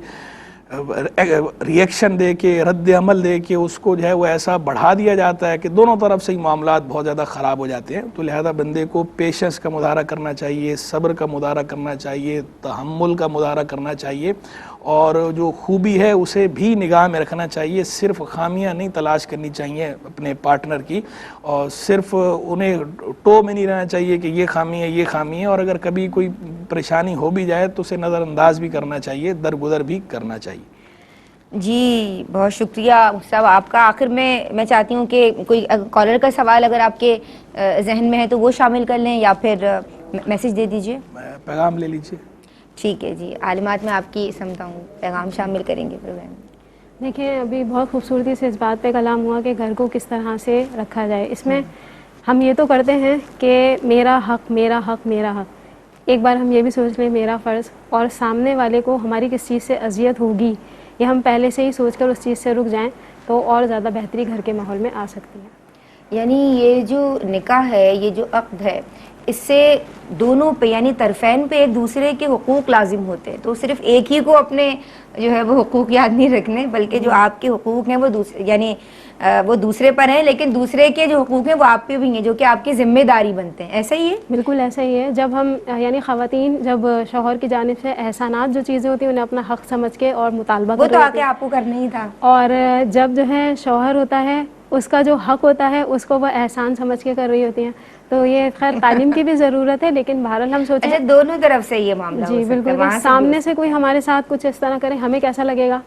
ریئیکشن دے کے, رد عمل دے کے اس کو جو ہے وہ ایسا بڑھا دیا جاتا ہے کہ دونوں طرف سے ہی معاملات بہت زیادہ خراب ہو جاتے ہیں. تو لہذا بندے کو پیشنس کا مظاہرہ کرنا چاہیے, صبر کا مظاہرہ کرنا چاہیے, تحمل کا مظاہرہ کرنا چاہیے, اور جو خوبی ہے اسے بھی نگاہ میں رکھنا چاہیے. صرف خامیاں نہیں تلاش کرنی چاہیے اپنے پارٹنر کی, اور صرف انہیں ٹو میں نہیں رہنا چاہیے کہ یہ خامی ہے یہ خامی ہے. اور اگر کبھی کوئی پریشانی ہو بھی جائے تو اسے نظر انداز بھی کرنا چاہیے, درگزر بھی کرنا چاہیے. جی بہت شکریہ صاحب آپ کا. آخر میں چاہتی ہوں کہ کوئی کالر کا سوال اگر آپ کے ذہن میں ہے تو وہ شامل کر لیں یا پھر میسج دے دیجئے. پیغام لے لیجئے. ٹھیک ہے جی, عالمات میں آپ کی سمتا ہوں, پیغام شامل کریں گے پروگرام میں. دیکھیں ابھی بہت خوبصورتی سے اس بات پہ کلام ہوا کہ گھر کو کس طرح سے رکھا جائے. اس میں ہم یہ تو کرتے ہیں کہ میرا حق میرا حق میرا حق, ایک بار ہم یہ بھی سوچ لیں میرا فرض, اور سامنے والے کو ہماری کس چیز سے اذیت ہوگی یہ ہم پہلے سے ہی سوچ کر اس چیز سے رک جائیں تو اور زیادہ بہتری گھر کے ماحول میں آ سکتی ہے. یعنی یہ جو نکاح ہے, یہ جو عقد ہے, اس سے دونوں پہ یعنی طرفین پہ ایک دوسرے کے حقوق لازم ہوتے ہیں. تو صرف ایک ہی کو اپنے جو ہے وہ حقوق یاد نہیں رکھنے, بلکہ جو آپ کے حقوق ہیں وہ دوسرے یعنی وہ دوسرے پر ہیں, لیکن دوسرے کے جو حقوق ہیں وہ آپ پہ بھی ہیں جو کہ آپ کی ذمہ داری بنتے ہیں. ایسا ہی ہے؟ بالکل ایسا ہی ہے. جب ہم یعنی خواتین جب شوہر کی جانب سے احسانات جو چیزیں ہوتی ہیں انہیں اپنا حق سمجھ کے اور مطالبہ وہ تو آ کے آپ کو کرنا ہی تھا, اور جب جو ہے شوہر ہوتا ہے اس کا جو حق ہوتا ہے اس کو وہ احسان سمجھ کے کر رہی ہوتی ہیں. تو یہ خیر تعلیم کی بھی ضرورت ہے, لیکن بہرحال ہم سوچیں اچھا دونوں طرف سے یہ معاملہ جی بالکل, سامنے سے کوئی ہمارے ساتھ کچھ اس طرح کرے ہمیں کیسا لگے گا,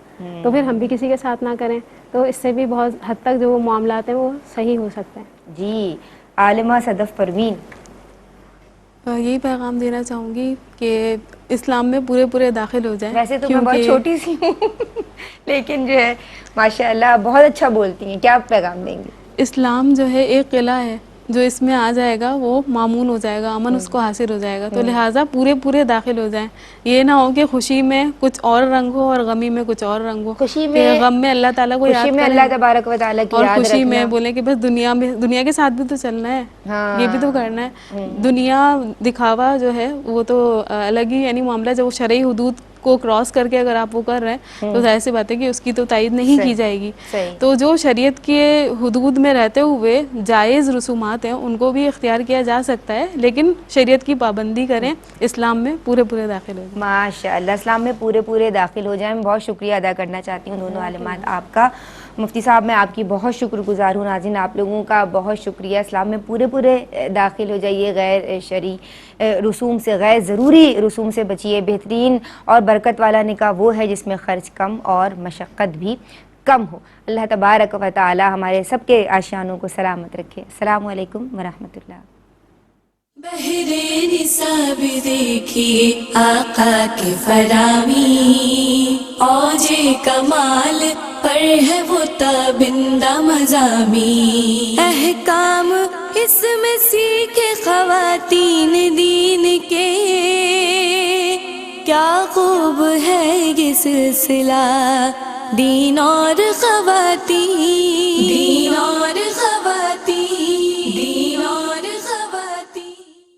تو پھر ہم بھی کسی کے ساتھ نہ کریں, تو اس سے بھی بہت حد تک جو معاملات ہیں وہ صحیح ہو سکتے ہیں. جی عالمہ صدف پروین. یہی پیغام دینا چاہوں گی کہ اسلام میں پورے داخل ہو جائیں. ویسے تو میں بہت چھوٹی سی ہوں لیکن جو ہے ماشاءاللہ بہت اچھا بولتی ہیں. کیا پیغام دیں گے؟ اسلام جو ہے ایک قلعہ ہے, جو اس میں آ جائے گا وہ مامون ہو جائے گا, امن اس کو حاصل ہو جائے گا. تو لہٰذا پورے داخل ہو جائیں. یہ نہ ہو کہ خوشی میں کچھ اور رنگ ہو اور غمی میں کچھ اور رنگ ہو. خوشی میں غم میں اللہ تعالیٰ کو یاد کریں, اللہ تبارک و تعالیٰ کی اور یاد خوشی میں رکھنا, بولیں کہ بس دنیا کے ساتھ بھی تو چلنا ہے, یہ بھی تو کرنا ہے. دنیا دکھاوا جو ہے وہ تو الگ ہی یعنی معاملہ, جب وہ شرعی حدود کو کراس کر کے اگر آپ وہ کر رہے ہیں تو ظاہر سی بات ہے کہ اس کی تو تائید نہیں کی جائے گی. تو جو شریعت کے حدود میں رہتے ہوئے جائز رسومات ہیں ان کو بھی اختیار کیا جا سکتا ہے, لیکن شریعت کی پابندی کریں, اسلام میں پورے داخل ہو جائیں. ماشاءاللہ اسلام میں پورے داخل ہو جائیں. میں بہت شکریہ ادا کرنا چاہتی ہوں دونوں عالمات آپ کا. مفتی صاحب میں آپ کی بہت شکر گزار ہوں. ناظرین آپ لوگوں کا بہت شکریہ. اسلام میں پورے داخل ہو جائیے, غیر شرعی رسوم سے, غیر ضروری رسوم سے بچیے. بہترین اور برکت والا نکاح وہ ہے جس میں خرچ کم اور مشقت بھی کم ہو. اللہ تبارک و تعالی ہمارے سب کے آشیانوں کو سلامت رکھے. السلام علیکم ورحمۃ اللہ. بہرے نصاب دیکھیے آقا کے فرامی, اوج کمال پر ہے وہ تابندہ مضامین. احکام اس میں سیکھے خواتین دین کے, کیا خوب ہے یہ سلسلہ دین اور خواتین.